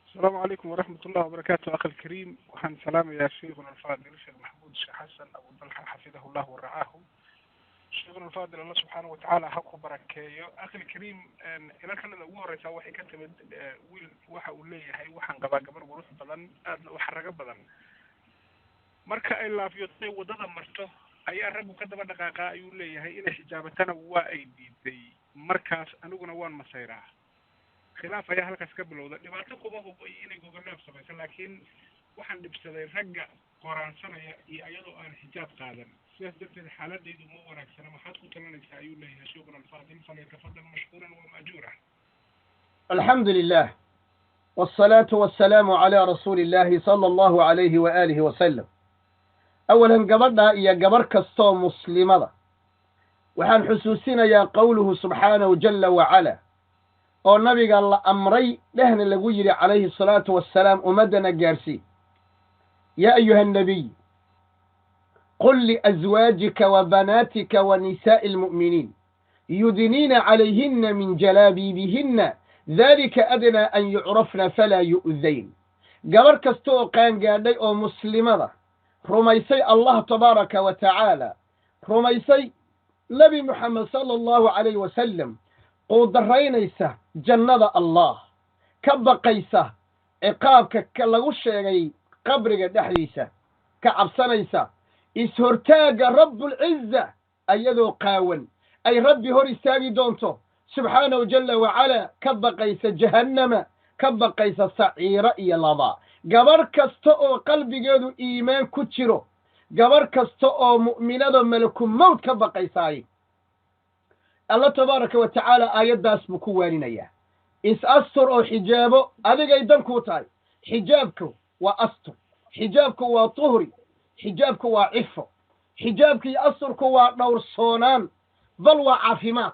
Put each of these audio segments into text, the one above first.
السلام عليكم ورحمة الله وبركاته أخي الكريم، وحن سلام يا شيخنا الفاضل الشيخ محمود الشيخ حسن أبو طلحة حفظه الله ورعاه. شيخنا الفاضل الله سبحانه وتعالى حق بركاته. أخي الكريم إلى كان الأول رسا وحي كتب وحا وليه هاي وحن قبا قبر وروح بدن وحرق بدن مركا إلا في يطي ودد مرته أي رب كتب دقاقا يوليه هاي إلى حجابتنا وأيدي دي مركاس أنوغنا وان مسيراه khilaaf ayaa halkaas ka bilowda. dhibaato kuma hubo inay gogolaaf samaysan, laakiin waxaan dhibsaday ragga qoraansanaya iyo ayadoo aan xijaab qaadan. sidaas darteed xaaladaydu ma wanaagsana. maxaad ku talanaysaa ayuu leeyahay sheekhuna alfaadil falyatafadal mashkuuran wa maajuura. الحمد لله والصلاة والسلام على رسول الله صلى الله عليه وآله وسلم. أولا قبرنا إيا قبر كستو مسلمة وحان حسوسين يا قوله سبحانه جل وعلا oo nabiga la amray dhehna lagu yiri calayhi salaatu wassalaam umadana gaarsi ya ayuha nabiy qul li azwajika wa banatika wa nisa'il mu'minin yudnina alayhinna min jalabibihinna dhalika adna an yu'rafna fala yu'zayn. gabar kasto oo qaan gaadhay oo muslimada rumaysay allah tabaaraka wa ta'ala rumaysay nabi muhammad sallallahu alayhi wa sallam quudaraynaysa jannada allah ka baqaysa ciqaabka lagu sheegay qabriga dhexdiisa ka cabsanaysa ishortaaga rabbul izza ayadoo qaawan ay rabbi hor istaagi doonto subxaanahu jalla wacala ka baqaysa jahannama ka baqaysa saciira iyo laba. gabar kasta oo qalbigeedu iimaan ku jiro gabar kasta oo mu'minada malakul mawt ka baqaysaay الله تبارك وتعالى آيات داس بكوانين إياه إس أستر أو حجابه أذيك أيضاً كوتاي حجابك وأستر حجابك وطهري حجابك وعفة حجابك أسترك ونور صونان بل وعافمات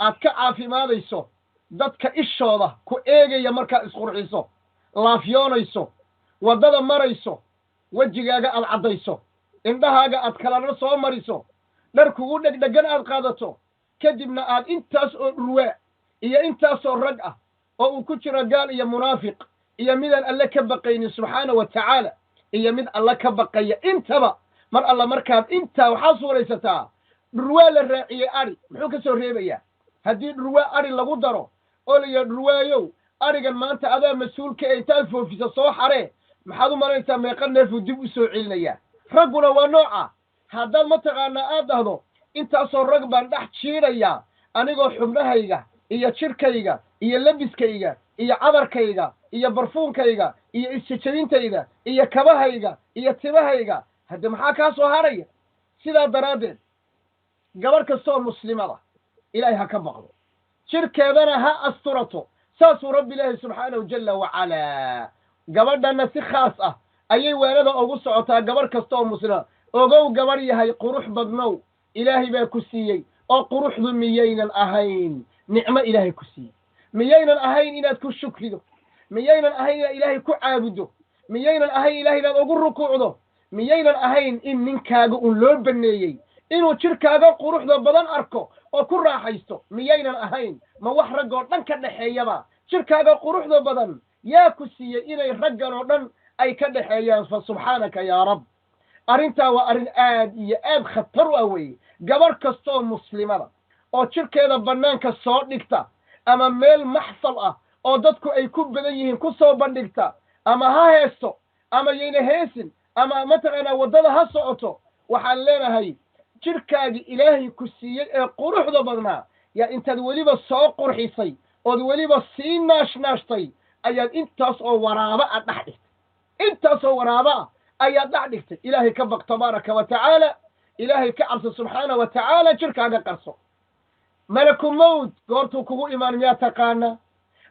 أتك عافمات يسو دتك إشارة كو إيجي يمركا إسخور يسو لافيون يسو ودد مر يسو وجيغاga العضيسو إندهاga أتكالان سو مريسو لركو دقن أدقادتو kadibna aad intaas oo ruwaa iyo intaas oo rag ah oo uu ku jiro gaal iyo munaafiq iyo midaan alle ka baqaynin subxaana wa tacaala iyo mid alle ka baqaya intaba mar alla markaad intaa waxaa suuraysataa dhurwaa la raaciyey ari muxuu ka soo reebayaa haddii dhurwaa ari lagu daro oo la yidhaha dhurwaayow arigan maanta adaa mas-uulka ee intaad foofisa soo xaree maxaad u malaynaysaa meeqa neefuu dib u soo celinayaa ragguna waa nooca haddaad mataqaanaa aad dhahdo intaasoo rag baan dhex jiidhayaa anigoo xubnahayga iyo jirkayga iyo labiskayga iyo cadarkayga iyo barfuunkayga iyo isjajabintayda iyo kabahayga iyo timahayga hadde maxaa kaa soo haraya? sidaa daraaddeed gabar kastoo muslimada ilaahay ha ka baqdo jirkeedana ha asturato saasuu rabbi ilaahi subxaanahu jalla wacalaa gabadhana si khaas ah ayay weelada ugu socotaa gabar kastooo muslima. ogow gabar yahay qurux badnow ilaahay baa ku siiyey oo quruxdu miyaynan ahayn nicmo ilaahay ku siiyey? miyaynan ahayn inaad ku shukrido? miyaynan ahayn inaad ilaahay ku caabudo? miyaynan ahayn ilahay inaad ugu rukuucdo? miyaynan ahayn in ninkaaga un loo baneeyey inuu jirkaaga quruxda badan arko oo ku raaxaysto? miyaynan ahayn ma wax raggoo dhan ka dhexeeyaba jirkaaga quruxda badan yaa ku siiyey inay raggan oo dhan ay ka dhexeeyaan? fa subxaanaka yaa rab. arrintaa waa arrin aad iyo aad khatar u ah weeye. gabar kastooo muslimada oo jirkeeda bannaanka soo dhigta ama meel maxfal ah oo dadku ay ku badan yihiin ku soo bandhigta ama ha heesto ama yayna heesin ama mataqaanaa waddada ha socoto, waxaan leenahay jirkaagii ilaahay ku siiyey ee quruxda badnaa yaa intaad weliba soo qurxisay ood weliba sii naashnaashtay ayaad intaas oo waraaba ah dhex dhigtay. intaas oo waraaba ah ayaad dhex dhigtay. ilaahay ka baq tabaaraka wa tacaala. ilaahay ka cabso subxaana wa tacaala. jirkaaga qarso. malaku mawd goortuu kugu imaan miyaa taqaana?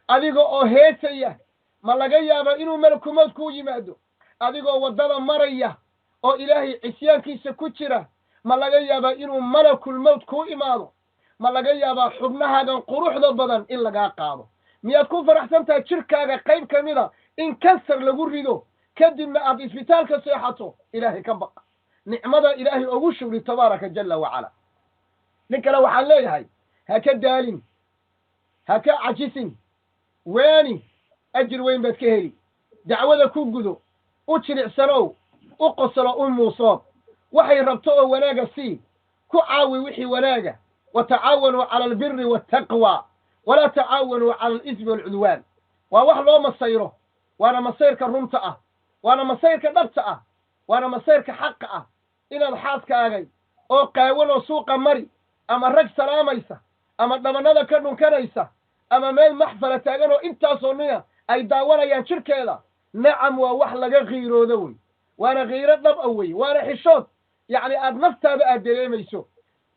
adiga oo heesaya ma laga yaaba inuu malaku mawd kuu yimaado? adigoo waddada maraya oo ilaahay cisyaankiisa ku jira ma laga yaabaa inuu malakul mawd kuu imaado? ma laga yaabaa xubnahaagan quruxda badan in lagaa qaado? miyaad ku faraxsan tahay jirkaaga qayb ka mida in kansar lagu rido kadibna aad isbitaalka seexato? ilaahay ka baq. nicmada ilaahay ugu shukri tabaaraka jalla wacala. nin kale waxaan leeyahay ha ka daalin ha ka cajisin waani أجر وين بتكهلي دعوة كوجدو وتشرع سنو وقصر موصاب وحي ربطه وناجا سي كعاوي وحي وناجا وتعاونوا على البر والتقوى ولا تعاونوا على الإثم والعدوان وواحد لو مصيره وانا مصيرك الرمتأة وانا مصيرك نبتأة وانا مصيرك حقة إن الحاسك آغي أو قاولوا سوق مري أما الرج سلاميسة أما دمنادا كرنون كنيسة أما ميل محفلة تاغنو انتا صنية أي داونا ينشر كيلا نعم ووحلق غيرو ذوي وانا غيرت نبقوي وانا حشوت يعني أدنفتا بقى دليميسو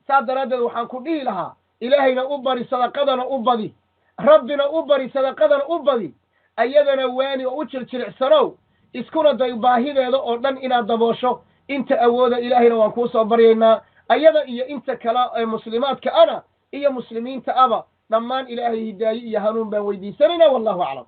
ساد ردد وحان كنيه لها إلهينا أبري صدقنا أبدي ربنا أبري صدقنا أبدي أيضنا واني وأشر شرع سرو إسكونا دايباهينا يدو أردن إنا دبوشو إنت أودا إلهينا وانكوسا برينا أيضا إيا إنت كلا مسلمات كأنا إيا مسلمين تأبا نمان إلهي هدايي إيا هنون بان ويدي سرنا والله أعلم.